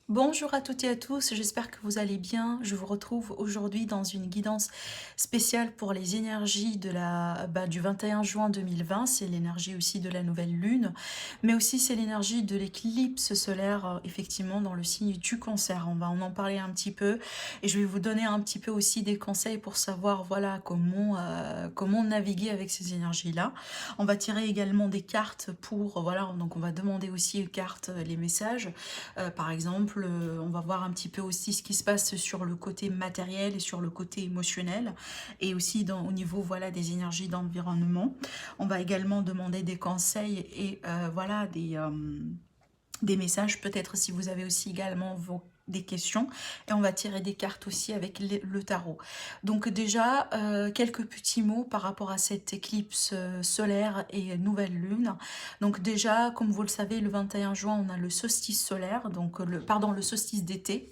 Bonjour à toutes et à tous, j'espère que vous allez bien. Je vous retrouve aujourd'hui dans une guidance spéciale pour les énergies du 21 juin 2020. C'est l'énergie aussi de la nouvelle lune, mais aussi c'est l'énergie de l'éclipse solaire, effectivement, dans le signe du Cancer. On va en parler un petit peu et je vais vous donner un petit peu aussi des conseils pour savoir, voilà, comment naviguer avec ces énergies-là. On va tirer également des cartes pour, voilà, donc on va demander aussi aux cartes les messages. Par exemple, on va voir un petit peu aussi ce qui se passe sur le côté matériel et sur le côté émotionnel et aussi au niveau, voilà, des énergies d'environnement. On va également demander des conseils et voilà des messages, peut-être si vous avez aussi également des questions, et on va tirer des cartes aussi avec le tarot. Donc déjà, quelques petits mots par rapport à cette éclipse solaire et nouvelle lune. Donc déjà, comme vous le savez, le 21 juin, on a le solstice solaire, donc le solstice d'été.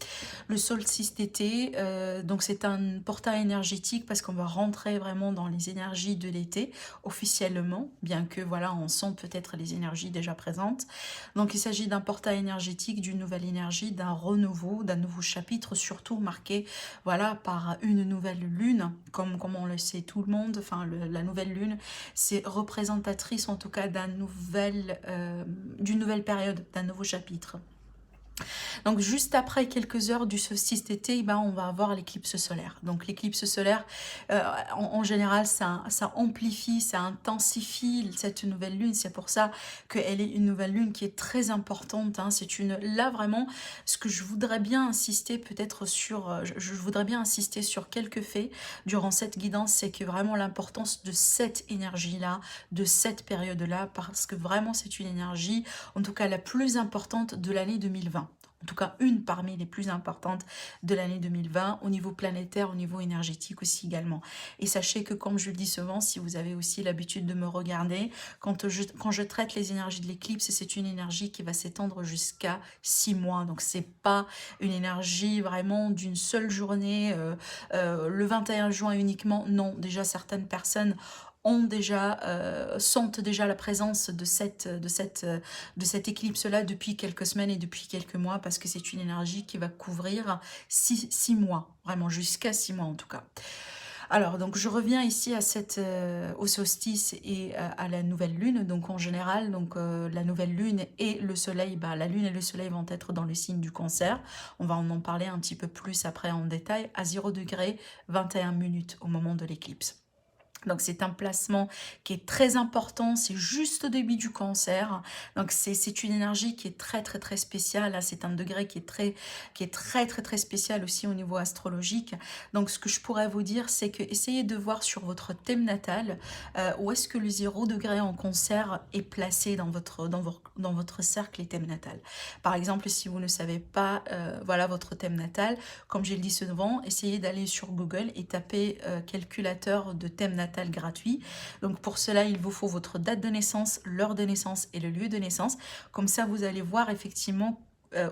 Le solstice d'été, donc c'est un portail énergétique parce qu'on va rentrer vraiment dans les énergies de l'été officiellement, bien que voilà, on sent peut-être les énergies déjà présentes. Donc il s'agit d'un portail énergétique, d'une nouvelle énergie, d'un renouveau, d'un nouveau chapitre, surtout marqué, voilà, par une nouvelle lune, comme on le sait tout le monde. Enfin, la nouvelle lune, c'est représentatrice en tout cas d'une nouvelle période, d'un nouveau chapitre. Donc juste après quelques heures du solstice d'été, ben, on va avoir l'éclipse solaire. Donc l'éclipse solaire, en général, ça amplifie, ça intensifie cette nouvelle lune. C'est pour ça qu'elle est une nouvelle lune qui est très importante, hein. Là vraiment, ce que je voudrais bien insister peut-être sur, je voudrais bien insister sur quelques faits durant cette guidance, c'est que vraiment l'importance de cette énergie-là, de cette période-là, parce que vraiment c'est une énergie, en tout cas la plus importante de l'année 2020, en tout cas une parmi les plus importantes de l'année 2020, au niveau planétaire, au niveau énergétique aussi également. Et sachez que, comme je le dis souvent, si vous avez aussi l'habitude de me regarder, quand je traite les énergies de l'éclipse, c'est une énergie qui va s'étendre jusqu'à 6 mois. Donc c'est pas une énergie vraiment d'une seule journée, le 21 juin uniquement. Non, déjà certaines personnes sentent déjà la présence de cette éclipse-là depuis quelques semaines et depuis quelques mois, parce que c'est une énergie qui va couvrir 6 mois, vraiment jusqu'à 6 mois en tout cas. Alors, donc je reviens ici au solstice et à la nouvelle lune. Donc en général, la nouvelle lune et le soleil, bah, la lune et le soleil vont être dans le signe du Cancer. On va en parler un petit peu plus après en détail, à 0 degré 21 minutes au moment de l'éclipse. Donc c'est un placement qui est très important, c'est juste au début du Cancer. Donc c'est une énergie qui est très très très spéciale, hein. C'est un degré qui est très très très spécial aussi au niveau astrologique. Donc ce que je pourrais vous dire, c'est que essayez de voir sur votre thème natal où est-ce que le 0 degré en Cancer est placé dans votre cercle et thème natal. Par exemple, si vous ne savez pas voilà votre thème natal, comme je le dis souvent, essayez d'aller sur Google et taper calculateur de thème natal gratuit. Donc pour cela, il vous faut votre date de naissance, l'heure de naissance et le lieu de naissance. Comme ça, vous allez voir effectivement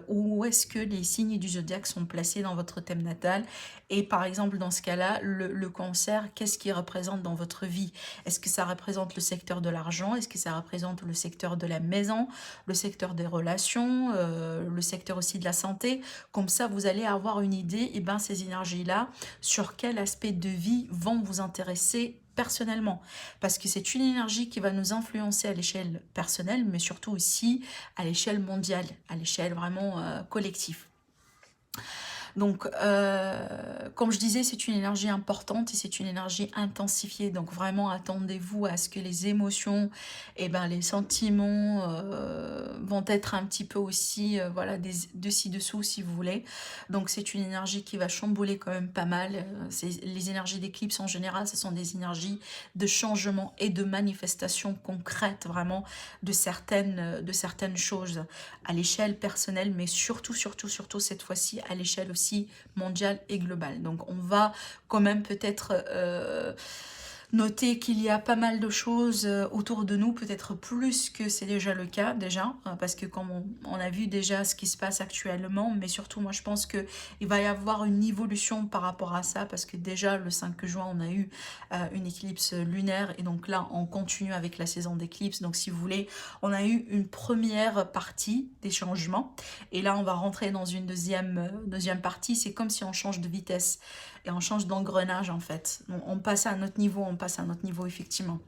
où est-ce que les signes du zodiaque sont placés dans votre thème natal. Et par exemple, dans ce cas-là, le Cancer, qu'est-ce qu'il représente dans votre vie? Est-ce que ça représente le secteur de l'argent? Est-ce que ça représente le secteur de la maison, le secteur des relations, le secteur aussi de la santé? Comme ça, vous allez avoir une idée, et ben ces énergies-là, sur quel aspect de vie vont vous intéresser personnellement, parce que c'est une énergie qui va nous influencer à l'échelle personnelle, mais surtout aussi à l'échelle mondiale, à l'échelle vraiment collective. Donc, comme je disais, c'est une énergie importante et c'est une énergie intensifiée. Donc, vraiment, attendez-vous à ce que les émotions, et ben, les sentiments vont être un petit peu aussi, voilà, de ci-dessous, si vous voulez. Donc, c'est une énergie qui va chambouler quand même pas mal. Les énergies d'éclipse, en général, ce sont des énergies de changement et de manifestation concrète, vraiment, de certaines choses à l'échelle personnelle, mais surtout, surtout, surtout, cette fois-ci, à l'échelle aussi mondiale et globale. Donc on va quand même peut-être Notez qu'il y a pas mal de choses autour de nous, peut-être plus que c'est déjà le cas déjà, parce que comme on a vu déjà ce qui se passe actuellement, mais surtout moi je pense que il va y avoir une évolution par rapport à ça, parce que déjà le 5 juin on a eu une éclipse lunaire, et donc là on continue avec la saison d'éclipse, donc si vous voulez, on a eu une première partie des changements, et là on va rentrer dans une deuxième partie, c'est comme si on change de vitesse et on change d'engrenage en fait. On passe à un autre niveau, on passe à un autre niveau effectivement.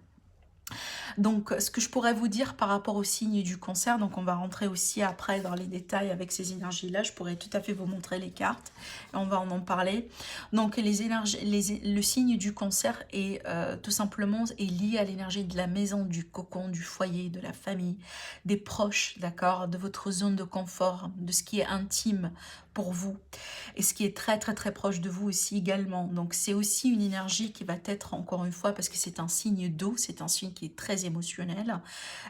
Donc, ce que je pourrais vous dire par rapport au signe du cancer, donc on va rentrer aussi après dans les détails avec ces énergies-là, je pourrais tout à fait vous montrer les cartes, et on va en parler. Donc, les énergies, le signe du cancer est tout simplement est lié à l'énergie de la maison, du cocon, du foyer, de la famille, des proches, d'accord, de votre zone de confort, de ce qui est intime pour vous, et ce qui est très très très proche de vous aussi également. Donc c'est aussi une énergie qui va être, encore une fois, parce que c'est un signe d'eau, c'est un signe qui est très émotionnel,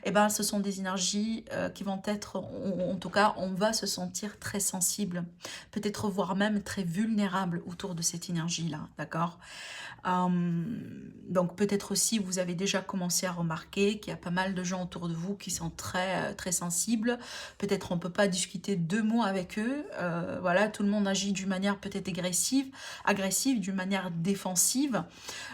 et ben ce sont des énergies qui vont être, en tout cas on va se sentir très sensible, peut-être voire même très vulnérable autour de cette énergie là, d'accord. Donc peut-être aussi vous avez déjà commencé à remarquer qu'il y a pas mal de gens autour de vous qui sont très très sensibles. Peut-être on peut pas discuter 2 mots avec eux. Voilà, tout le monde agit d'une manière peut-être agressive, d'une manière défensive.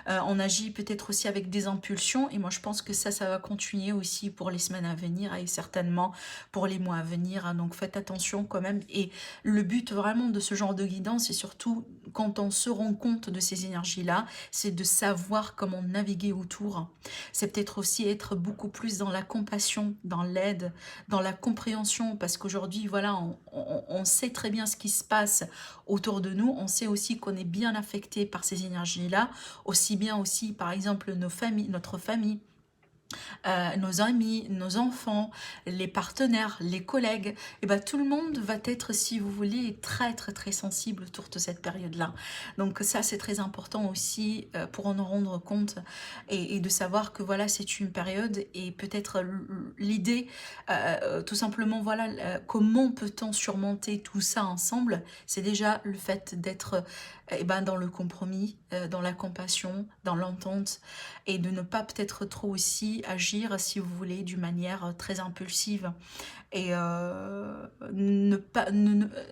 On agit peut-être aussi avec des impulsions, et moi je pense que ça va continuer aussi pour les semaines à venir et certainement pour les mois à venir, hein. Donc faites attention quand même, et le but vraiment de ce genre de guidance, et surtout quand on se rend compte de ces énergies-là, c'est de savoir comment naviguer autour. C'est peut-être aussi être beaucoup plus dans la compassion, dans l'aide, dans la compréhension, parce qu'aujourd'hui, voilà, on sait très bien ce qui se passe autour de nous, on sait aussi qu'on est bien affecté par ces énergies-là, aussi bien aussi, par exemple, nos familles, notre famille, nos amis, nos enfants, les partenaires, les collègues, et ben tout le monde va être, si vous voulez, très très très sensible autour de cette période-là. Donc ça c'est très important aussi pour en rendre compte, et de savoir que voilà c'est une période, et peut-être l'idée tout simplement voilà comment peut-on surmonter tout ça ensemble, c'est déjà le fait d'être ben, dans le compromis, dans la compassion, dans l'entente, et de ne pas peut-être trop aussi agir, si vous voulez, d'une manière très impulsive, et ne pas,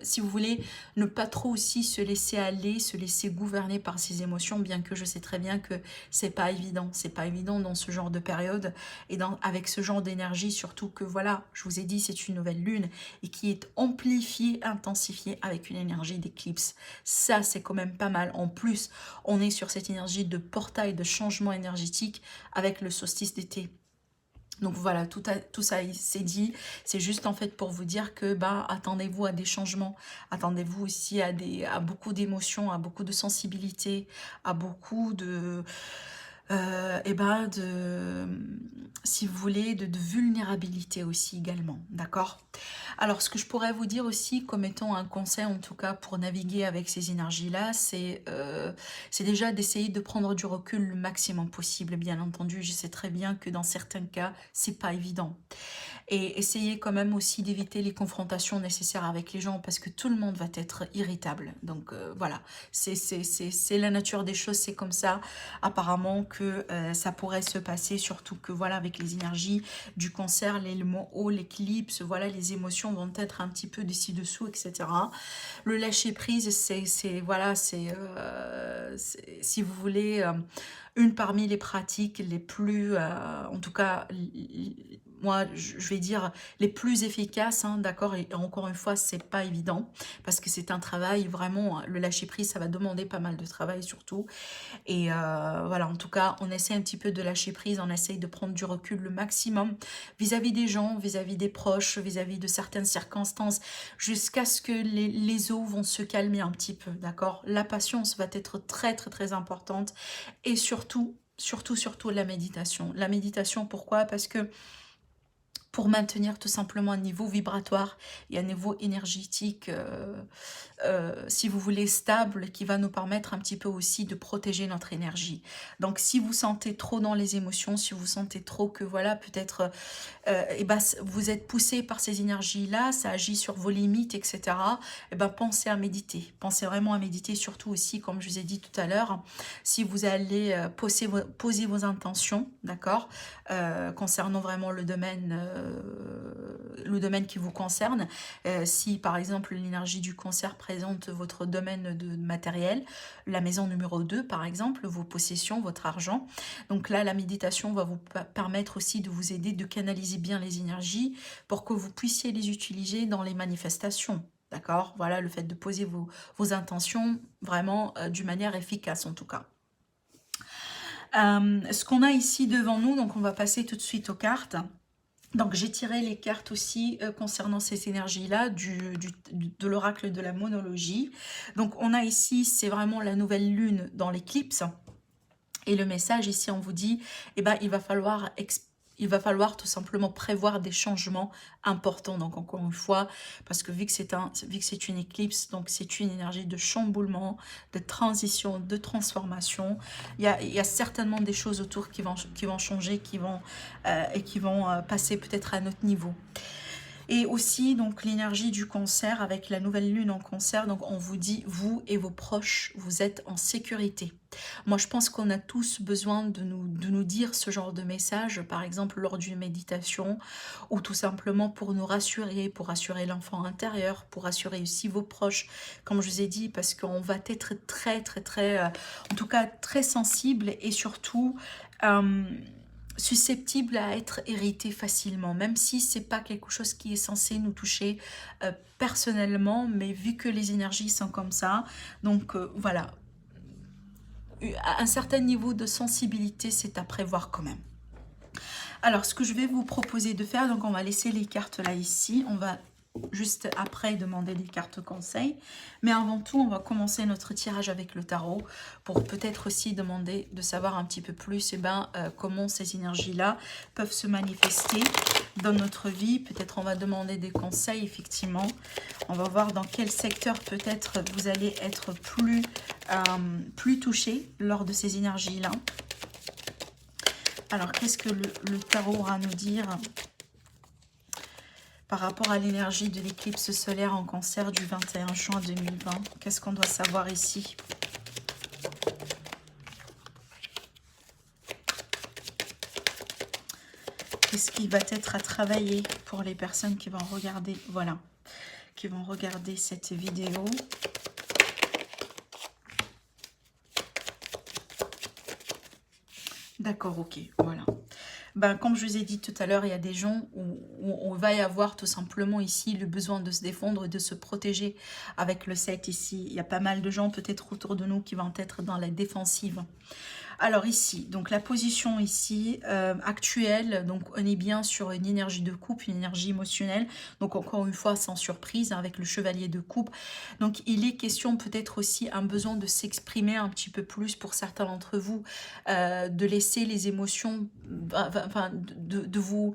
si vous voulez, ne pas trop aussi se laisser aller, se laisser gouverner par ses émotions, bien que je sais très bien que c'est pas évident dans ce genre de période, et avec ce genre d'énergie, surtout que voilà, je vous ai dit, c'est une nouvelle lune, et qui est amplifiée, intensifiée avec une énergie d'éclipse. Ça, c'est quand même pas mal. En plus, on est sur cette énergie de portail, de changement énergétique avec le solstice d'été. Donc voilà, tout ça c'est dit, c'est juste en fait pour vous dire que bah attendez-vous à des changements, attendez-vous aussi à beaucoup d'émotions, à beaucoup de sensibilité, à beaucoup de et ben de, si vous voulez, de vulnérabilité aussi également, d'accord. Alors ce que je pourrais vous dire aussi comme étant un conseil, en tout cas pour naviguer avec ces énergies-là, c'est déjà d'essayer de prendre du recul le maximum possible. Bien entendu, je sais très bien que dans certains cas, c'est pas évident. Et essayez quand même aussi d'éviter les confrontations nécessaires avec les gens, parce que tout le monde va être irritable. Donc voilà, c'est la nature des choses, c'est comme ça apparemment que ça pourrait se passer, surtout que voilà, avec les énergies du cancer, l'élément eau, l'éclipse, voilà, les émotions vont être un petit peu dessous, etc. Le lâcher prise, voilà, si vous voulez, une parmi les pratiques les plus, en tout cas, moi, je vais dire les plus efficaces, hein, d'accord. Et encore une fois, c'est pas évident parce que c'est un travail vraiment. Le lâcher prise, ça va demander pas mal de travail surtout. Et voilà, en tout cas, on essaie un petit peu de lâcher prise, on essaye de prendre du recul le maximum vis-à-vis des gens, vis-à-vis des proches, vis-à-vis de certaines circonstances, jusqu'à ce que les eaux vont se calmer un petit peu, d'accord. La patience va être très très très importante, et surtout, surtout, surtout la méditation. La méditation, pourquoi? Parce que pour maintenir tout simplement un niveau vibratoire et un niveau énergétique, si vous voulez, stable, qui va nous permettre un petit peu aussi de protéger notre énergie. Donc si vous sentez trop dans les émotions, si vous sentez trop que voilà, peut-être et ben, vous êtes poussé par ces énergies-là, ça agit sur vos limites, etc. Et ben, pensez à méditer. Pensez vraiment à méditer, surtout aussi, comme je vous ai dit tout à l'heure, si vous allez poser vos intentions, d'accord, concernant vraiment le domaine qui vous concerne. Si, par exemple, l'énergie du cancer présente votre domaine de matériel, la maison numéro 2, par exemple, vos possessions, votre argent. Donc là, la méditation va vous permettre aussi de vous aider de canaliser bien les énergies pour que vous puissiez les utiliser dans les manifestations. D'accord? Voilà, le fait de poser vos intentions vraiment d'une manière efficace en tout cas. Ce qu'on a ici devant nous, donc on va passer tout de suite aux cartes. Donc j'ai tiré les cartes aussi concernant ces énergies-là de l'oracle de la monologie. Donc on a ici, c'est vraiment la nouvelle lune dans l'éclipse. Et le message ici, on vous dit, eh ben, il va falloir tout simplement prévoir des changements importants. Donc encore une fois, parce que vu que c'est une éclipse, donc c'est une énergie de chamboulement, de transition, de transformation. Il y a certainement des choses autour qui vont changer, qui vont passer peut-être à un autre niveau. Et aussi, donc, l'énergie du cancer avec la nouvelle lune en cancer. Donc, on vous dit, vous et vos proches, vous êtes en sécurité. Moi, je pense qu'on a tous besoin de nous dire ce genre de message, par exemple, lors d'une méditation, ou tout simplement pour nous rassurer, pour rassurer l'enfant intérieur, pour rassurer aussi vos proches, comme je vous ai dit, parce qu'on va être très, en tout cas, très sensible et surtout... susceptible à être hérité facilement, même si c'est pas quelque chose qui est censé nous toucher personnellement, mais vu que les énergies sont comme ça, donc voilà, à un certain niveau de sensibilité, c'est à prévoir quand même. Alors, ce que je vais vous proposer de faire, donc on va laisser les cartes là ici, on va juste après demander des cartes conseils. Mais avant tout, on va commencer notre tirage avec le tarot pour peut-être aussi demander de savoir un petit peu plus comment ces énergies-là peuvent se manifester dans notre vie. Peut-être on va demander des conseils, effectivement. On va voir dans quel secteur peut-être vous allez être plus touché lors de ces énergies-là. Alors, qu'est-ce que le tarot aura à nous dire par rapport à l'énergie de l'éclipse solaire en cancer du 21 juin 2020? Qu'est-ce qu'on doit savoir ici? Qu'est-ce qui va être à travailler pour les personnes qui vont regarder, voilà, qui vont regarder cette vidéo? D'accord, ok, voilà. Ben, comme je vous ai dit tout à l'heure, il y a des gens où on va y avoir tout simplement ici le besoin de se défendre et de se protéger avec le 7 ici. Il y a pas mal de gens peut-être autour de nous qui vont être dans la défensive. Alors ici, donc la position ici actuelle, donc on est bien sur une énergie de coupe, une énergie émotionnelle. Donc encore une fois, sans surprise, hein, avec le chevalier de coupe. Donc il est question peut-être aussi un besoin de s'exprimer un petit peu plus pour certains d'entre vous, de laisser les émotions, enfin de vous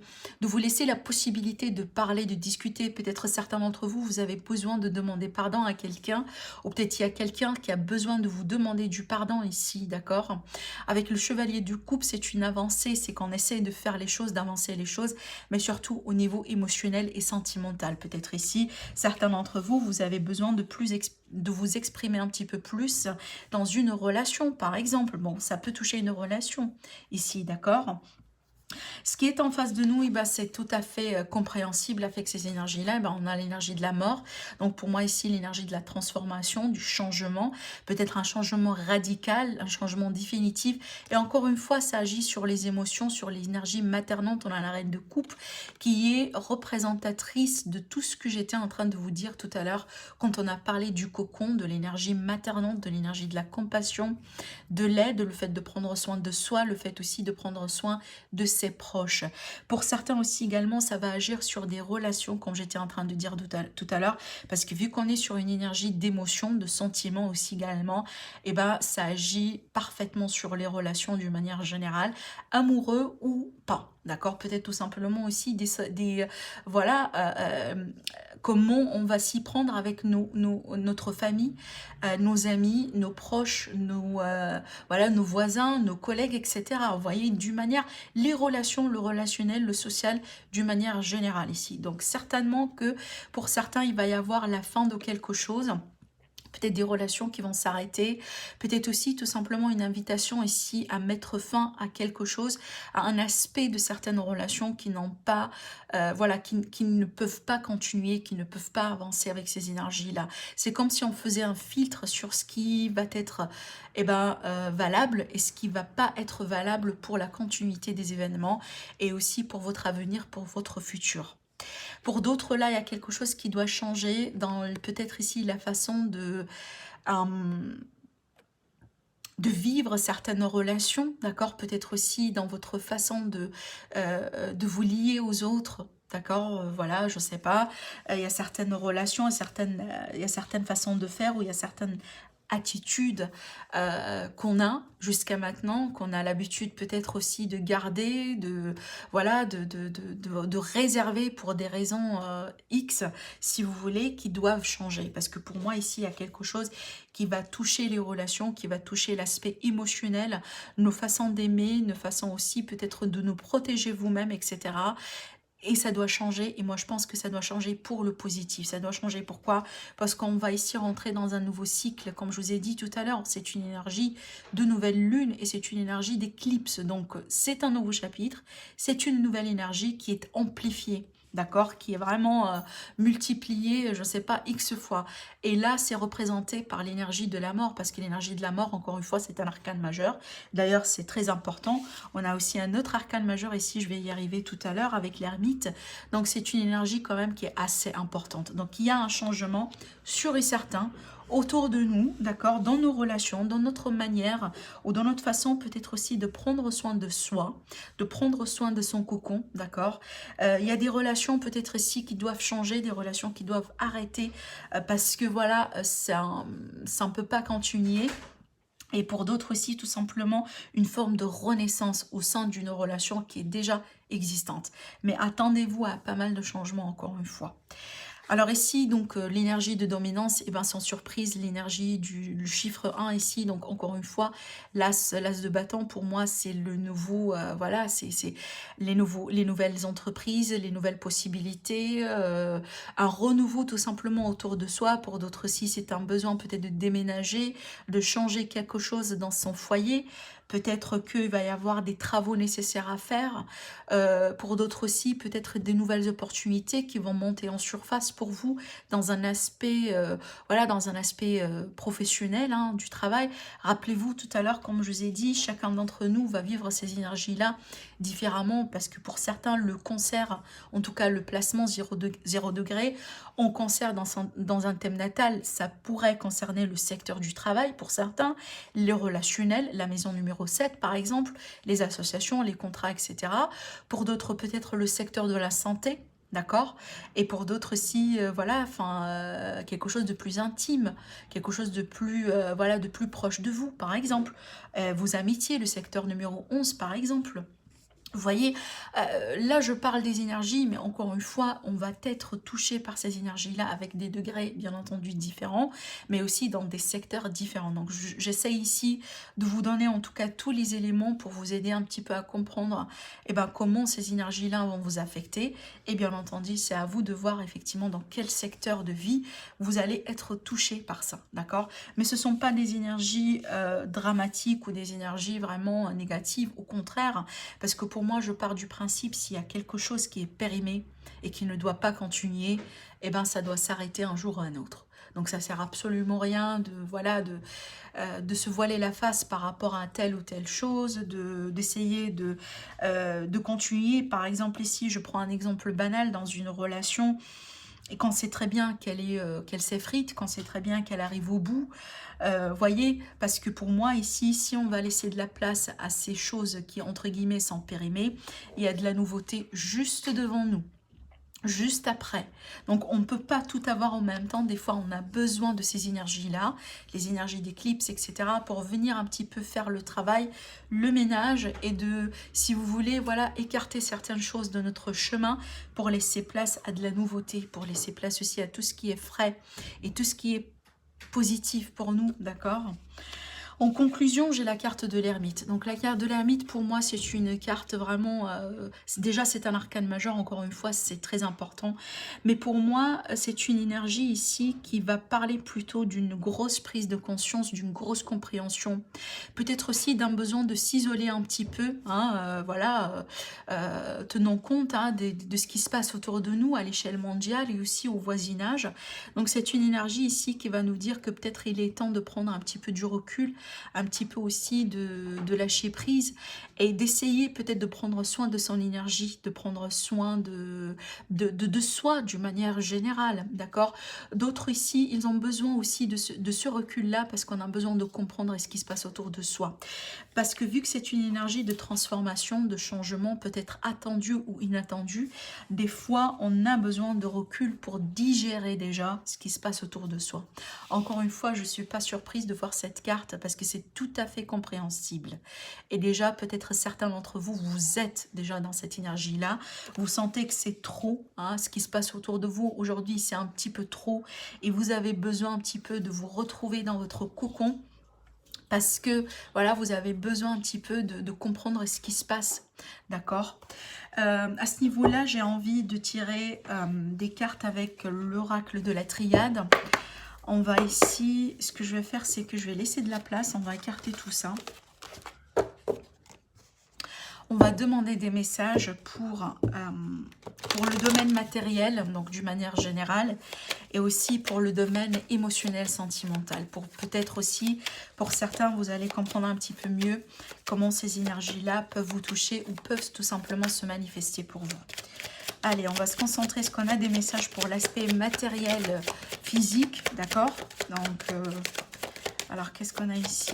laisser la possibilité de parler, de discuter. Peut-être certains d'entre vous, vous avez besoin de demander pardon à quelqu'un, ou peut-être il y a quelqu'un qui a besoin de vous demander du pardon ici, d'accord? Avec le chevalier du couple, c'est une avancée, c'est qu'on essaie de faire les choses, d'avancer les choses, mais surtout au niveau émotionnel et sentimental. Peut-être ici, certains d'entre vous, vous avez besoin de vous exprimer un petit peu plus dans une relation, par exemple. Bon, ça peut toucher une relation ici, d'accord ? Ce qui est en face de nous, c'est tout à fait compréhensible avec ces énergies-là. On a l'énergie de la mort. Donc pour moi ici, l'énergie de la transformation, du changement. Peut-être un changement radical, un changement définitif. Et encore une fois, ça agit sur les émotions, sur l'énergie maternante. On a la reine de coupe qui est représentatrice de tout ce que j'étais en train de vous dire tout à l'heure quand on a parlé du cocon, de l'énergie maternante, de l'énergie de la compassion, de l'aide, le fait de prendre soin de soi, le fait aussi de prendre soin de ses proches. Pour certains aussi également, ça va agir sur des relations, comme j'étais en train de dire tout à l'heure, parce que vu qu'on est sur une énergie d'émotion, de sentiment aussi également, ça agit parfaitement sur les relations d'une manière générale, amoureux ou pas. d'accord? Peut-être tout simplement aussi voilà, comment on va s'y prendre avec notre famille, nos amis, nos proches, voilà, nos voisins, nos collègues, etc. Vous voyez, d'une manière, les relations, le relationnel, le social, d'une manière générale ici. Donc certainement que pour certains, il va y avoir la fin de quelque chose, peut-être des relations qui vont s'arrêter, peut-être aussi tout simplement une invitation ici à mettre fin à quelque chose, à un aspect de certaines relations qui n'ont pas, voilà, qui ne peuvent pas continuer, qui ne peuvent pas avancer avec ces énergies-là. C'est comme si on faisait un filtre sur ce qui va être valable et ce qui va pas être valable pour la continuité des événements et aussi pour votre avenir, pour votre futur. Pour d'autres, là, il y a quelque chose qui doit changer dans peut-être ici la façon euh, de vivre certaines relations, d'accord? Peut-être aussi dans votre façon de vous lier aux autres, d'accord? Voilà, je sais pas. Il y a certaines relations, il y a certaines façons de faire, ou il y a certaines attitudes qu'on a jusqu'à maintenant, qu'on a l'habitude peut-être aussi de garder, voilà, de réserver pour des raisons X, si vous voulez, qui doivent changer. Parce que pour moi, ici, il y a quelque chose qui va toucher les relations, qui va toucher l'aspect émotionnel, nos façons d'aimer, nos façons aussi peut-être de nous protéger vous-même, etc. Et ça doit changer, et moi je pense que ça doit changer pour le positif. Ça doit changer, pourquoi? Parce qu'on va ici rentrer dans un nouveau cycle, comme je vous ai dit tout à l'heure, c'est une énergie de nouvelle lune, et c'est une énergie d'éclipse, donc c'est un nouveau chapitre, c'est une nouvelle énergie qui est amplifiée, d'accord, qui est vraiment multipliée, je ne sais pas, X fois. Et là, c'est représenté par l'énergie de la mort, parce que l'énergie de la mort, encore une fois, c'est un arcane majeur. D'ailleurs, c'est très important. On a aussi un autre arcane majeur ici, je vais y arriver tout à l'heure, avec l'ermite. Donc, c'est une énergie quand même qui est assez importante. Donc, il y a un changement sûr et certain autour de nous, d'accord, dans nos relations, dans notre manière, ou dans notre façon peut-être aussi de prendre soin de soi, de prendre soin de son cocon, d'accord. Il y a des relations peut-être ici qui doivent changer, des relations qui doivent arrêter, parce que voilà, ça ne peut pas continuer. Et pour d'autres aussi, tout simplement, une forme de renaissance au sein d'une relation qui est déjà existante. Mais attendez-vous à pas mal de changements, encore une fois. Alors ici, donc l'énergie de dominance, et ben sans surprise, l'énergie du chiffre 1 ici, donc encore une fois, l'as de bâton pour moi c'est le nouveau, voilà, c'est les nouvelles entreprises, les nouvelles possibilités, un renouveau tout simplement autour de soi. Pour d'autres aussi, c'est un besoin peut-être de déménager, de changer quelque chose dans son foyer. Peut-être qu'il va y avoir des travaux nécessaires à faire. Pour d'autres aussi, peut-être des nouvelles opportunités qui vont monter en surface pour vous dans un aspect, voilà, dans un aspect professionnel, hein, du travail. Rappelez-vous tout à l'heure, comme je vous ai dit, chacun d'entre nous va vivre ces énergies-là différemment, parce que pour certains, le concert, en tout cas le placement 0 degré, on concerne dans un thème natal, ça pourrait concerner le secteur du travail pour certains, les relationnels, la maison numéro 7 par exemple, les associations, les contrats, etc. Pour d'autres, peut-être le secteur de la santé, d'accord. Et pour d'autres aussi, voilà, enfin, quelque chose de plus intime, quelque chose de plus, voilà, de plus proche de vous, par exemple. Vos amitiés, le secteur numéro 11, par exemple. Vous voyez, là je parle des énergies, mais encore une fois, on va être touché par ces énergies-là avec des degrés bien entendu différents, mais aussi dans des secteurs différents. Donc j'essaie ici de vous donner en tout cas tous les éléments pour vous aider un petit peu à comprendre comment ces énergies-là vont vous affecter. Et bien entendu, c'est à vous de voir effectivement dans quel secteur de vie vous allez être touché par ça, d'accord? Mais ce ne sont pas des énergies dramatiques ou des énergies vraiment négatives, au contraire, parce que pour moi, je pars du principe, s'il y a quelque chose qui est périmé et qui ne doit pas continuer, ça doit s'arrêter un jour ou un autre. Donc ça sert absolument rien de se voiler la face par rapport à telle ou telle chose, d'essayer de continuer. Par exemple ici, je prends un exemple banal dans une relation. Et quand c'est très bien qu'elle s'effrite, quand c'est très bien qu'elle arrive au bout, voyez, parce que pour moi ici, si on va laisser de la place à ces choses qui, entre guillemets, sont périmées, il y a de la nouveauté juste devant nous. juste après. Donc on ne peut pas tout avoir en même temps. Des fois, on a besoin de ces énergies-là, les énergies d'éclipse, etc., pour venir un petit peu faire le travail, le ménage et de, si vous voulez, voilà, écarter certaines choses de notre chemin pour laisser place à de la nouveauté, pour laisser place aussi à tout ce qui est frais et tout ce qui est positif pour nous, d'accord? En conclusion, j'ai la carte de l'ermite. Donc la carte de l'ermite, pour moi, c'est une carte vraiment... déjà, c'est un arcane majeur, encore une fois, c'est très important. Mais pour moi, c'est une énergie ici qui va parler plutôt d'une grosse prise de conscience, d'une grosse compréhension. Peut-être aussi d'un besoin de s'isoler un petit peu, hein, voilà, tenant compte hein, de ce qui se passe autour de nous à l'échelle mondiale et aussi au voisinage. Donc c'est une énergie ici qui va nous dire que peut-être il est temps de prendre un petit peu du recul, un petit peu aussi de lâcher prise et d'essayer peut-être de prendre soin de son énergie, de prendre soin de soi d'une manière générale, d'accord? D'autres ici, ils ont besoin aussi de ce recul-là parce qu'on a besoin de comprendre ce qui se passe autour de soi. Parce que vu que c'est une énergie de transformation, de changement peut-être attendu ou inattendu, des fois on a besoin de recul pour digérer déjà ce qui se passe autour de soi. Encore une fois, je ne suis pas surprise de voir cette carte parce que c'est tout à fait compréhensible. Et déjà, peut-être certains d'entre vous, vous êtes déjà dans cette énergie-là. Vous sentez que c'est trop, hein, ce qui se passe autour de vous. Aujourd'hui, c'est un petit peu trop et vous avez besoin un petit peu de vous retrouver dans votre cocon parce que voilà, vous avez besoin un petit peu de comprendre ce qui se passe, d'accord? À ce niveau-là, j'ai envie de tirer des cartes avec l'oracle de la triade. On va ici, ce que je vais faire, c'est que je vais laisser de la place, on va écarter tout ça. On va demander des messages pour le domaine matériel, donc d'une manière générale, et aussi pour le domaine émotionnel, sentimental. Pour peut-être aussi, pour certains, vous allez comprendre un petit peu mieux comment ces énergies-là peuvent vous toucher ou peuvent tout simplement se manifester pour vous. Allez, on va se concentrer. Est-ce qu'on a des messages pour l'aspect matériel, physique, d'accord? Donc, alors qu'est-ce qu'on a ici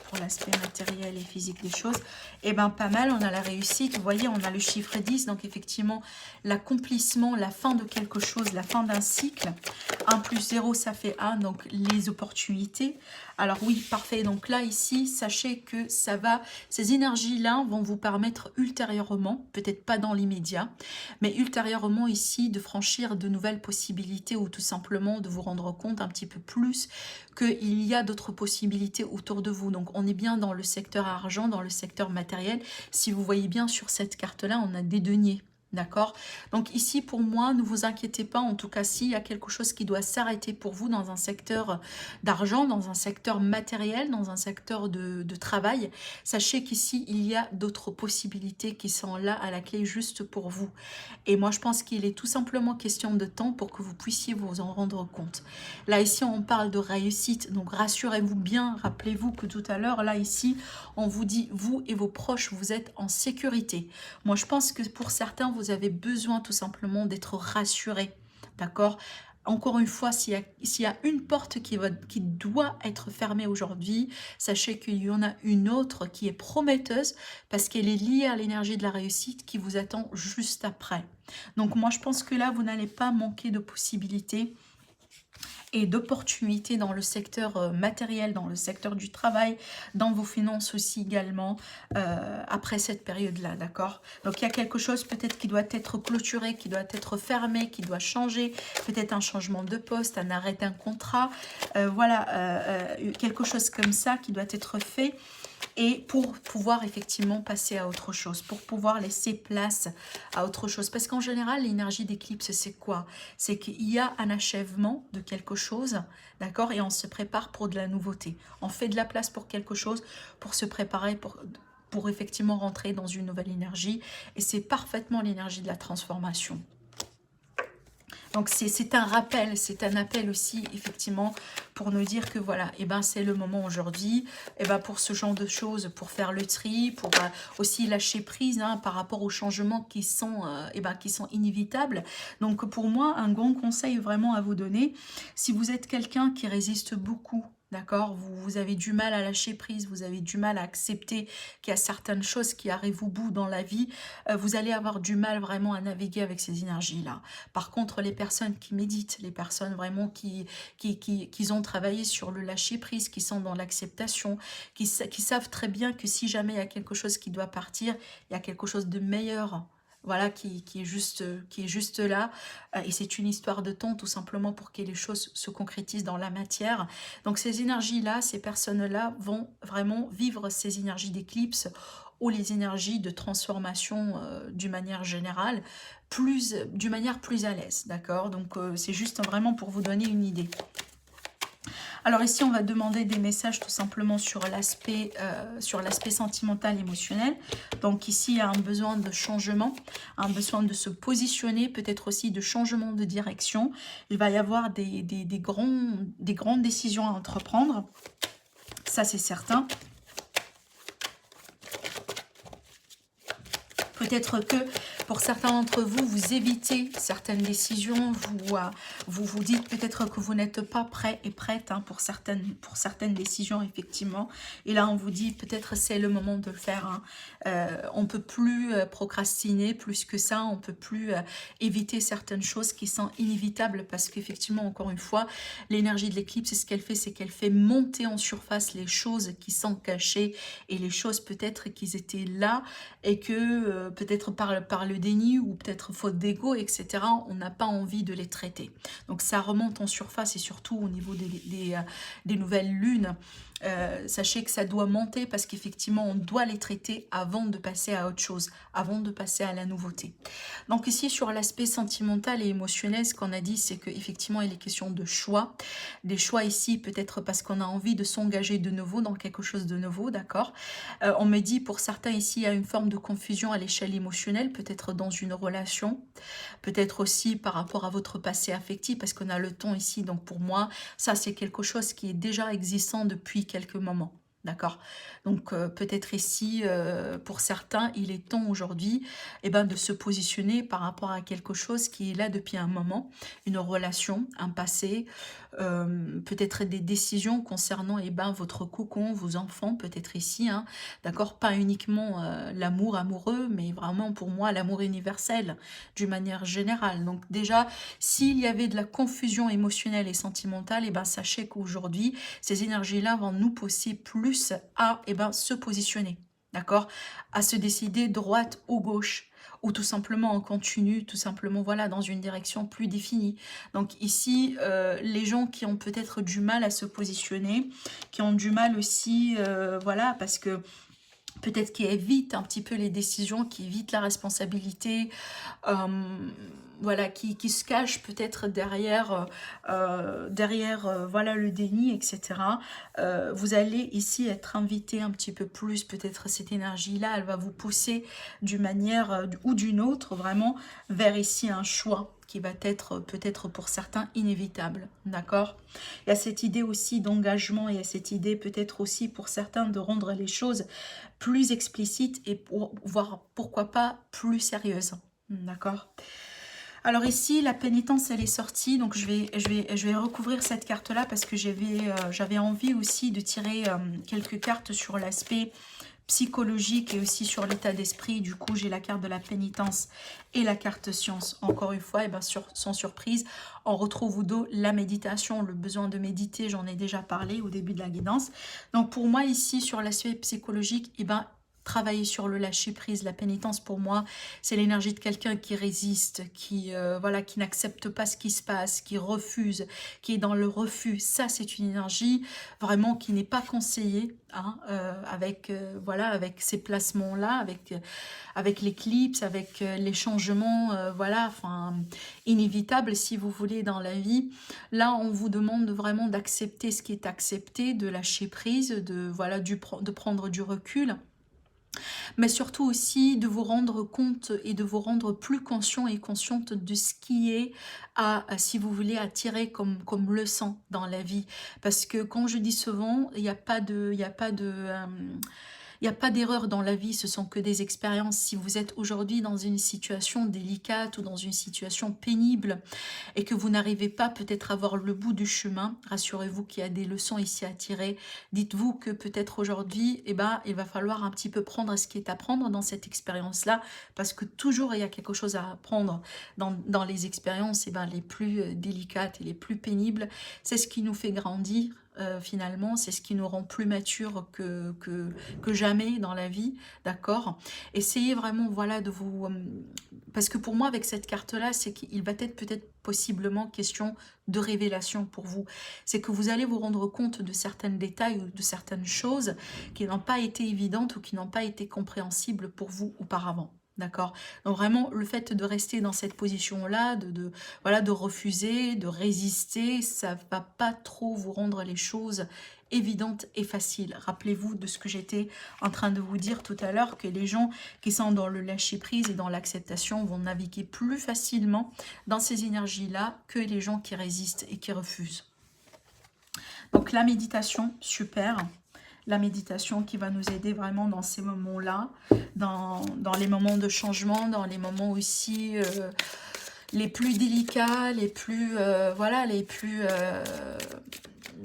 pour l'aspect matériel et physique des choses? Eh bien, pas mal, on a la réussite. Vous voyez, on a le chiffre 10, donc effectivement, l'accomplissement, la fin de quelque chose, la fin d'un cycle. 1 plus 0, ça fait 1, donc les opportunités. Alors oui, parfait. Donc là, ici, sachez que ça va, ces énergies-là vont vous permettre ultérieurement, peut-être pas dans l'immédiat, mais ultérieurement ici, de franchir de nouvelles possibilités ou tout simplement de vous rendre compte un petit peu plus qu'il y a d'autres possibilités autour de vous. Donc on est bien dans le secteur argent, dans le secteur matériel. Si vous voyez bien sur cette carte-là, on a des deniers. D'accord? Donc ici, pour moi, ne vous inquiétez pas. En tout cas, s'il y a quelque chose qui doit s'arrêter pour vous dans un secteur d'argent, dans un secteur matériel, dans un secteur de travail, sachez qu'ici, il y a d'autres possibilités qui sont là à la clé juste pour vous. Et moi, je pense qu'il est tout simplement question de temps pour que vous puissiez vous en rendre compte. Là, ici, on parle de réussite. Donc, rassurez-vous bien. Rappelez-vous que tout à l'heure, là, ici, on vous dit, vous et vos proches, vous êtes en sécurité. Moi, je pense que pour certains, vous avez besoin tout simplement d'être rassurés, d'accord? Encore une fois, s'il y a une porte qui doit être fermée aujourd'hui, sachez qu'il y en a une autre qui est prometteuse parce qu'elle est liée à l'énergie de la réussite qui vous attend juste après. Donc moi, je pense que là, vous n'allez pas manquer de possibilités et d'opportunités dans le secteur matériel, dans le secteur du travail, dans vos finances aussi également, après cette période-là, d'accord? Donc il y a quelque chose peut-être qui doit être clôturé, qui doit être fermé, qui doit changer, peut-être un changement de poste, un arrêt d'un contrat, voilà, quelque chose comme ça qui doit être fait. Et pour pouvoir effectivement passer à autre chose, pour pouvoir laisser place à autre chose. Parce qu'en général, l'énergie d'éclipse, c'est quoi? C'est qu'il y a un achèvement de quelque chose, d'accord? Et on se prépare pour de la nouveauté. On fait de la place pour quelque chose, pour se préparer, pour effectivement rentrer dans une nouvelle énergie. Et c'est parfaitement l'énergie de la transformation. Donc c'est un rappel, c'est un appel aussi effectivement pour nous dire que voilà, et ben c'est le moment aujourd'hui, et ben pour ce genre de choses, pour faire le tri, pour aussi lâcher prise hein, par rapport aux changements qui sont inévitables. Donc pour moi, un grand conseil vraiment à vous donner, si vous êtes quelqu'un qui résiste beaucoup D'accord, vous avez du mal à lâcher prise, vous avez du mal à accepter qu'il y a certaines choses qui arrivent au bout dans la vie. Vous allez avoir du mal vraiment à naviguer avec ces énergies-là. Par contre, les personnes qui méditent, les personnes vraiment qui ont travaillé sur le lâcher prise, qui sont dans l'acceptation, qui savent très bien que si jamais il y a quelque chose qui doit partir, il y a quelque chose de meilleur. Voilà, qui est juste là. Et c'est une histoire de temps, tout simplement, pour que les choses se concrétisent dans la matière. Donc ces énergies-là, ces personnes-là vont vraiment vivre ces énergies d'éclipse ou les énergies de transformation d'une manière générale, d'une manière plus à l'aise, d'accord. Donc c'est juste vraiment pour vous donner une idée. Alors ici, on va demander des messages tout simplement sur l'aspect sentimental, émotionnel. Donc ici, il y a un besoin de changement, un besoin de se positionner, peut-être aussi de changement de direction. Il va y avoir des grandes décisions à entreprendre, ça c'est certain. Peut-être que pour certains d'entre vous, vous évitez certaines décisions, vous dites peut-être que vous n'êtes pas prêt et prête hein, pour certaines décisions, effectivement. Et là, on vous dit peut-être c'est le moment de le faire. Hein. On ne peut plus procrastiner plus que ça, on ne peut plus éviter certaines choses qui sont inévitables parce qu'effectivement, encore une fois, l'énergie de l'éclipse, ce qu'elle fait, c'est qu'elle fait monter en surface les choses qui sont cachées et les choses peut-être qui étaient là et que peut-être par le déni ou peut-être faute d'ego, etc., on n'a pas envie de les traiter. Donc ça remonte en surface et surtout au niveau des nouvelles lunes. Sachez que ça doit monter parce qu'effectivement on doit les traiter avant de passer à autre chose, avant de passer à la nouveauté. Donc ici sur l'aspect sentimental et émotionnel, ce qu'on a dit c'est qu'effectivement il est question de choix. Des choix ici peut-être parce qu'on a envie de s'engager de nouveau dans quelque chose de nouveau, d'accord. On me dit pour certains ici il y a une forme de confusion à l'échelle émotionnelle, peut-être dans une relation, peut-être aussi par rapport à votre passé affectif parce qu'on a le temps ici. Donc pour moi ça c'est quelque chose qui est déjà existant depuis quelques moments. D'accord. Donc peut-être ici, pour certains, il est temps aujourd'hui de se positionner par rapport à quelque chose qui est là depuis un moment, une relation, un passé, peut-être des décisions concernant votre cocon, vos enfants, peut-être ici, hein, d'accord, pas uniquement l'amour amoureux, mais vraiment pour moi l'amour universel, d'une manière générale. Donc déjà, s'il y avait de la confusion émotionnelle et sentimentale, sachez qu'aujourd'hui, ces énergies-là vont nous pousser plus à se positionner, d'accord, à se décider droite ou gauche, ou tout simplement en continu, tout simplement voilà dans une direction plus définie. Donc ici, les gens qui ont peut-être du mal à se positionner, qui ont du mal aussi, voilà, parce que peut-être qui évitent un petit peu les décisions, qui évitent la responsabilité, voilà, qui se cache peut-être derrière voilà, le déni, etc. Vous allez ici être invité un petit peu plus, peut-être cette énergie-là, elle va vous pousser d'une manière ou d'une autre, vraiment, vers ici un choix qui va être peut-être pour certains inévitable, d'accord. Il y a cette idée aussi d'engagement, il y a cette idée peut-être aussi pour certains de rendre les choses plus explicites et pour voir pourquoi pas plus sérieuses, d'accord. Alors ici, la pénitence, elle est sortie, donc je vais recouvrir cette carte-là parce que j'avais envie aussi de tirer quelques cartes sur l'aspect psychologique et aussi sur l'état d'esprit. Du coup, j'ai la carte de la pénitence et la carte science. Encore une fois, sans surprise, on retrouve la méditation, le besoin de méditer, j'en ai déjà parlé au début de la guidance. Donc pour moi, ici, sur l'aspect psychologique, travailler sur le lâcher prise, la pénitence pour moi, c'est l'énergie de quelqu'un qui résiste, voilà, qui n'accepte pas ce qui se passe, qui refuse, qui est dans le refus. Ça, c'est une énergie vraiment qui n'est pas conseillée, hein, voilà, avec ces placements-là, avec l'éclipse, avec les changements, voilà, enfin, inévitables si vous voulez dans la vie. Là, on vous demande vraiment d'accepter ce qui est accepté, de lâcher prise, voilà, de prendre du recul, mais surtout aussi de vous rendre compte et de vous rendre plus conscient et consciente de ce qui est si vous voulez, à tirer comme leçon dans la vie. Parce que quand je dis souvent, il n'y a pas de Il n'y a pas d'erreur dans la vie, ce sont que des expériences. Si vous êtes aujourd'hui dans une situation délicate ou dans une situation pénible et que vous n'arrivez pas peut-être à voir le bout du chemin, rassurez-vous qu'il y a des leçons ici à tirer. Dites-vous que peut-être aujourd'hui, eh ben, il va falloir un petit peu prendre ce qui est à prendre dans cette expérience-là, parce que toujours il y a quelque chose à apprendre dans les expériences eh ben, les plus délicates et les plus pénibles. C'est ce qui nous fait grandir. Finalement, c'est ce qui nous rend plus matures que jamais dans la vie, d'accord. Essayez vraiment, voilà, de vous... parce que pour moi, avec cette carte-là, c'est qu'il va être peut-être possiblement question de révélation pour vous. C'est que vous allez vous rendre compte de certains détails ou de certaines choses qui n'ont pas été évidentes ou qui n'ont pas été compréhensibles pour vous auparavant. D'accord. Donc vraiment, le fait de rester dans cette position-là, voilà, de refuser, de résister, ça va pas trop vous rendre les choses évidentes et faciles. Rappelez-vous de ce que j'étais en train de vous dire tout à l'heure, que les gens qui sont dans le lâcher-prise et dans l'acceptation vont naviguer plus facilement dans ces énergies-là que les gens qui résistent et qui refusent. Donc la méditation, super. La méditation qui va nous aider vraiment dans ces moments-là, dans les moments de changement, dans les moments aussi les plus délicats, les plus, voilà, les plus,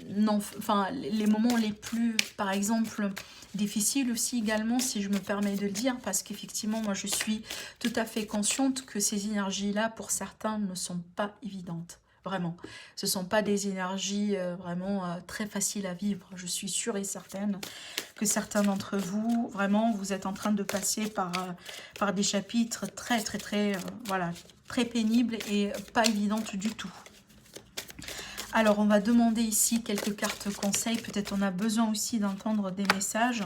non, enfin, les moments les plus, par exemple, difficiles aussi également, si je me permets de le dire, parce qu'effectivement, moi, je suis tout à fait consciente que ces énergies-là, pour certains, ne sont pas évidentes. Vraiment, ce ne sont pas des énergies vraiment très faciles à vivre. Je suis sûre et certaine que certains d'entre vous, vraiment, vous êtes en train de passer par des chapitres très, voilà, très pénibles et pas évidentes du tout. Alors, on va demander ici quelques cartes conseils. Peut-être on a besoin aussi d'entendre des messages.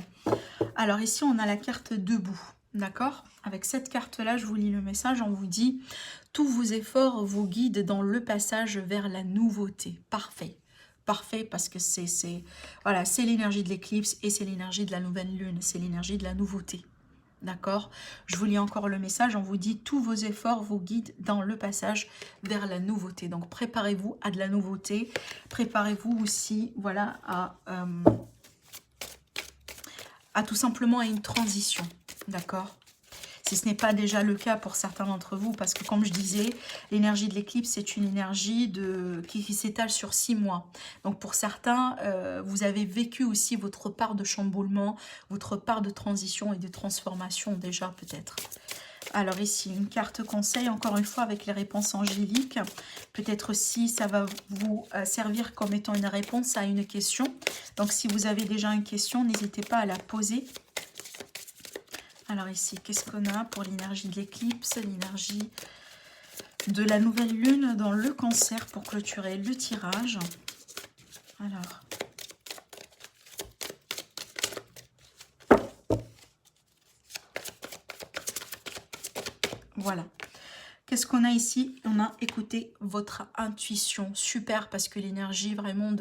Alors ici, on a la carte debout. D'accord? Avec cette carte-là, je vous lis le message. On vous dit « Tous vos efforts vous guident dans le passage vers la nouveauté. » Parfait. Parfait, parce que voilà, c'est l'énergie de l'éclipse et c'est l'énergie de la nouvelle lune. C'est l'énergie de la nouveauté. D'accord? Je vous lis encore le message. On vous dit « Tous vos efforts vous guident dans le passage vers la nouveauté. » Donc, préparez-vous à de la nouveauté. Préparez-vous aussi, voilà, à tout simplement à une transition. D'accord? Si ce n'est pas déjà le cas pour certains d'entre vous, parce que comme je disais, l'énergie de l'éclipse, c'est une énergie qui s'étale sur 6 mois. Donc pour certains, vous avez vécu aussi votre part de chamboulement, votre part de transition et de transformation déjà peut-être. Alors ici, une carte conseil, encore une fois avec les réponses angéliques. Peut-être aussi ça va vous servir comme étant une réponse à une question. Donc si vous avez déjà une question, n'hésitez pas à la poser. Alors ici, qu'est-ce qu'on a pour l'énergie de l'éclipse, l'énergie de la nouvelle lune dans le cancer pour clôturer le tirage. Alors, voilà. Qu'est-ce qu'on a ici? On a écouté votre intuition. Super, parce que l'énergie vraiment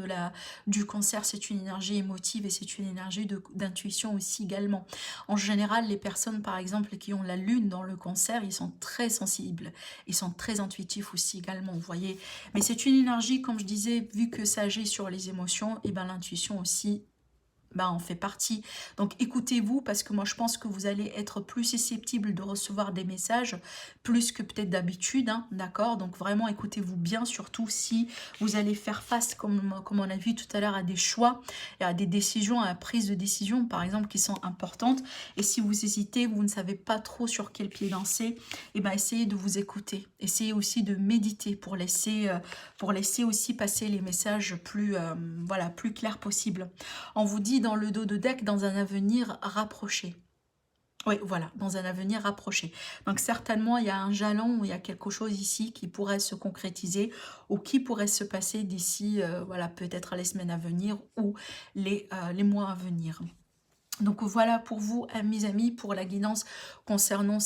du cancer, c'est une énergie émotive et c'est une énergie d'intuition aussi également. En général, les personnes, par exemple, qui ont la lune dans le cancer, ils sont très sensibles. Ils sont très intuitifs aussi également, vous voyez. Mais c'est une énergie, comme je disais, vu que ça agit sur les émotions, et ben l'intuition aussi en fait partie. Donc écoutez-vous, parce que moi je pense que vous allez être plus susceptible de recevoir des messages, plus que peut-être d'habitude, hein, d'accord? Donc vraiment écoutez-vous bien, surtout si vous allez faire face, comme on a vu tout à l'heure, à des choix, et à des décisions, à la prise de décision par exemple, qui sont importantes. Et si vous hésitez, vous ne savez pas trop sur quel pied danser, et ben essayez de vous écouter. Essayez aussi de méditer pour laisser aussi passer les messages voilà, plus clairs possible. On vous dit dans le dos de deck, dans un avenir rapproché. Oui, voilà, dans un avenir rapproché. Donc certainement, il y a un jalon, il y a quelque chose ici qui pourrait se concrétiser ou qui pourrait se passer d'ici, voilà, peut-être les semaines à venir ou les mois à venir. Donc voilà pour vous, mes amis, pour la guidance concernant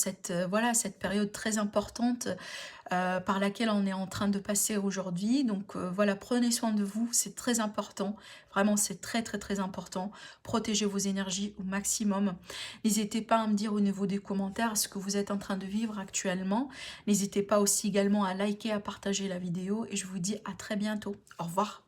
voilà, cette période très importante par laquelle on est en train de passer aujourd'hui. Donc voilà, prenez soin de vous, c'est très important. Vraiment, c'est très important. Protégez vos énergies au maximum. N'hésitez pas à me dire au niveau des commentaires ce que vous êtes en train de vivre actuellement. N'hésitez pas aussi également à liker, à partager la vidéo. Et je vous dis à très bientôt. Au revoir.